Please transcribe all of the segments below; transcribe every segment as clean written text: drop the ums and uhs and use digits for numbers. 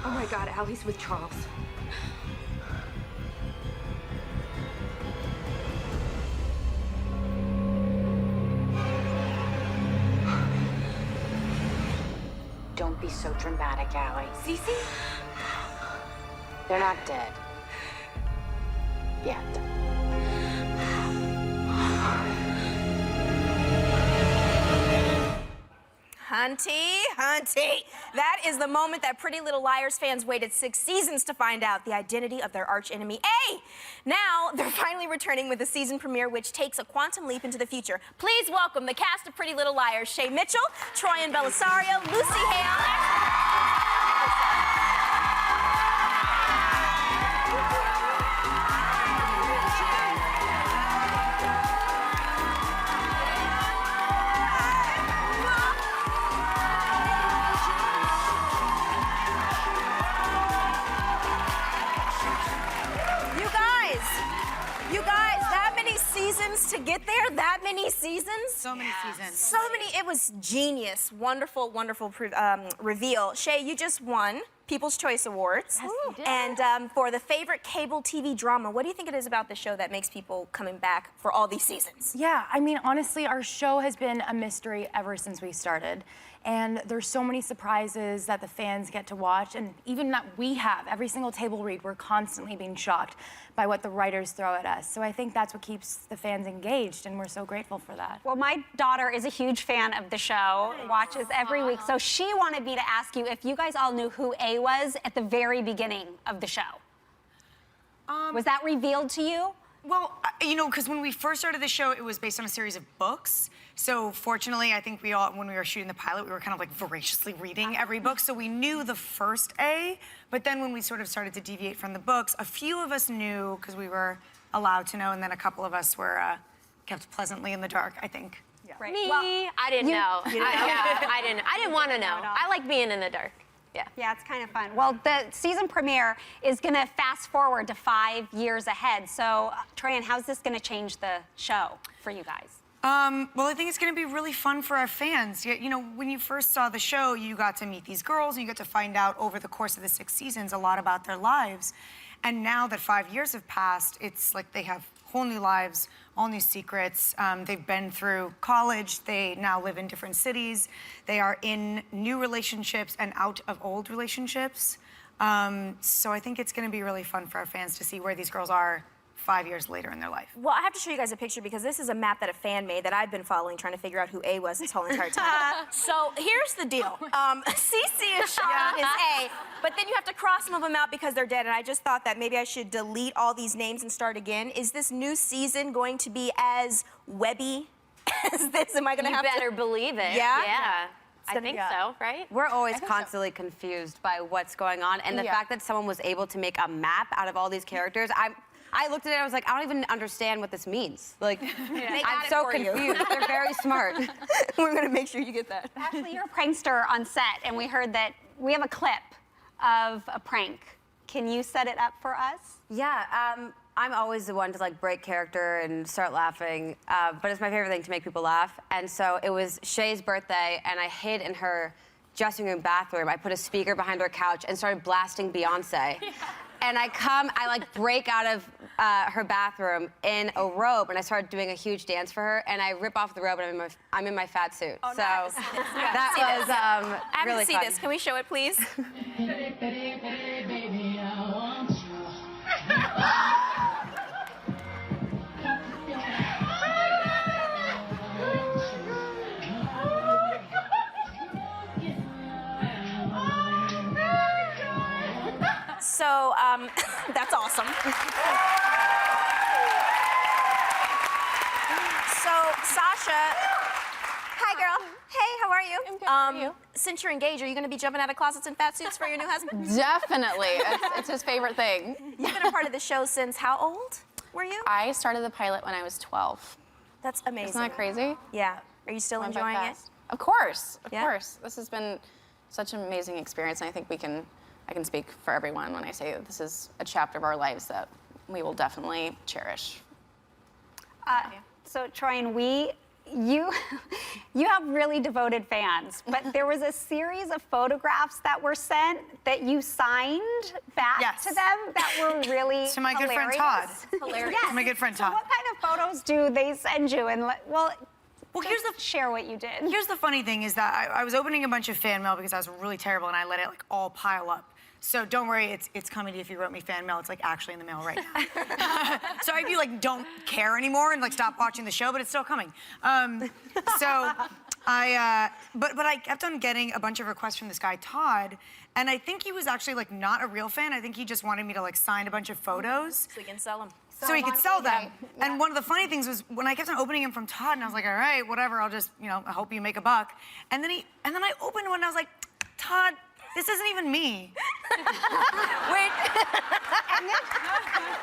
Oh my God, Allie's with Charles. Don't be so dramatic, Allie. Cece? They're not dead. Yet. Hunty. That is the moment that Pretty Little Liars fans waited 6 seasons to find out, the identity of their archenemy, A. Now, they're finally returning with the season premiere, which takes a quantum leap into the future. Please welcome the cast of Pretty Little Liars, Shay Mitchell, Troyan Bellisario, Lucy Hale. You guys, that many seasons to get there? That many seasons? So many seasons. So many. It was genius. Wonderful, wonderful reveal. Shay, you just won People's Choice Awards. Yes, we did. And for the favorite cable TV drama, what do you think it is about the show that makes people coming back for all these seasons? Yeah, I mean, honestly, our show has been a mystery ever since we started. And there's so many surprises that the fans get to watch, and even that we have. Every single table read, we're constantly being shocked by what the writers throw at us. So I think that's what keeps the fans engaged, and we're so grateful for that. Well, my daughter is a huge fan of the show, watches every week. So she wanted me to ask you if you guys all knew who A was at the very beginning of the show. Was that revealed to you? Well, you know, because when we first started the show, it was based on a series of books. So fortunately, I think we all, when we were shooting the pilot, we were kind of like voraciously reading every book. So we knew the first A, but then when we sort of started to deviate from the books, a few of us knew because we were allowed to know, and then a couple of us were kept pleasantly in the dark, I think. Yeah. Right. Me, Well, I didn't know. I didn't want to know. I like being in the dark. Yeah. Yeah, it's kind of fun. Well, the season premiere is going to fast forward to 5 years ahead. So, Troyan, how's this going to change the show for you guys? Well, I think it's going to be really fun for our fans. You know, when you first saw the show, you got to meet these girls, and you got to find out over the course of the 6 seasons a lot about their lives. And now that 5 years have passed, it's like they have whole new lives, all new secrets. They've been through college. They now live in different cities. They are in new relationships and out of old relationships. So I think it's going to be really fun for our fans to see where these girls are 5 years later in their life. Well, I have to show you guys a picture because this is a map that a fan made that I've been following, trying to figure out who A was this whole entire time. So here's the deal. Cece is shown as A, but then you have to cross some of them out because they're dead, and I just thought that maybe I should delete all these names and start again. Is this new season going to be as webby as this? Am I going to have to? You better believe it. Yeah? Yeah. I think so, right? We're always constantly confused by what's going on, and the fact that someone was able to make a map out of all these characters, I looked at it, I was like, I don't even understand what this means. Like, I'm so confused. They're very smart. We're gonna make sure you get that. Actually, you're a prankster on set, and we heard that we have a clip of a prank. Can you set it up for us? Yeah, I'm always the one to like break character and start laughing, but it's my favorite thing to make people laugh. And so it was Shay's birthday, and I hid in her dressing room bathroom. I put a speaker behind her couch and started blasting Beyonce. And I like break out of her bathroom in a robe, and I started doing a huge dance for her, and I rip off the robe, and I'm in my fat suit. Oh, so nice. that was I have really to see fun. this. Can we show it, please? So, that's awesome. So, Sasha, hi, girl. Hey, how are you? I'm good. How are you? Since you're engaged, are you going to be jumping out of closets in fat suits for your new husband? Definitely. It's his favorite thing. You've been a part of the show since how old were you? I started the pilot when I was 12. That's amazing. Isn't that crazy? Yeah. Are you still Went by enjoying it? fast. Of course. Of Yeah? course. This has been such an amazing experience, and I think I can speak for everyone when I say that this is a chapter of our lives that we will definitely cherish. So, Troyan, we you have really devoted fans, but there was a series of photographs that were sent that you signed back to them that were really To my good friend hilarious. Todd. Hilarious. Yes. To my good friend So Todd. what kind of photos do they send you? And well, here's the share what you did. Here's the funny thing is that I was opening a bunch of fan mail because I was really terrible and I let it like all pile up. So don't worry, it's coming to you if you wrote me fan mail. It's like actually in the mail right now. So if you like don't care anymore and like stop watching the show, but it's still coming. So but I kept on getting a bunch of requests from this guy Todd, and I think he was actually like not a real fan. I think he just wanted me to like sign a bunch of photos. So we can sell them. So he could sell them. And one of the funny things was when I kept on opening them from Todd, and I was like, all right, whatever, I'll just, you know, I hope you make a buck. And then I opened one and I was like, Todd, this isn't even me. Wait.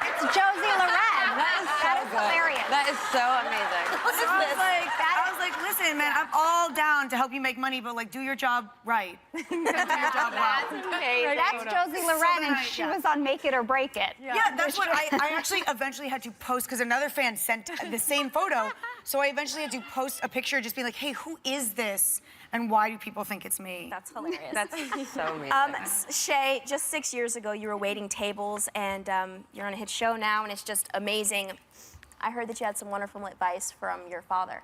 It's Josie Loren. That is hilarious. That is so amazing. I was like, listen, man, I'm all down to help you make money, but like, do your job right. Do your job well. That's Josie Loren, and she was on Make It or Break It. Yeah, that's what I actually eventually had to post because another fan sent the same photo. So I eventually had to post a picture just being like, hey, who is this? And why do people think it's me? That's hilarious. That's so amazing. Shay, just 6 years ago, you were waiting tables, and you're on a hit show now, and it's just amazing. I heard that you had some wonderful advice from your father.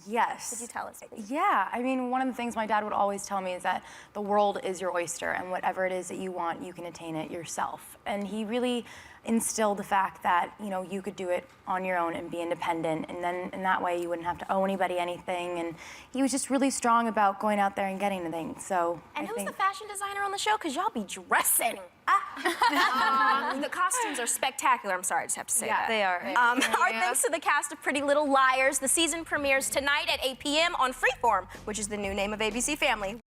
Yes. Could you tell us, please? Yeah, I mean, one of the things my dad would always tell me is that the world is your oyster, and whatever it is that you want, you can attain it yourself. And he really instilled the fact that, you know, you could do it on your own and be independent, and then in that way you wouldn't have to owe anybody anything. And he was just really strong about going out there and getting things. So And I who's think the fashion designer on the show? Because y'all be dressing. The costumes are spectacular. I'm sorry, I just have to say that. They are. Our thanks to the cast of Pretty Little Liars. The season premieres tonight at 8 p.m. on Freeform, which is the new name of ABC Family.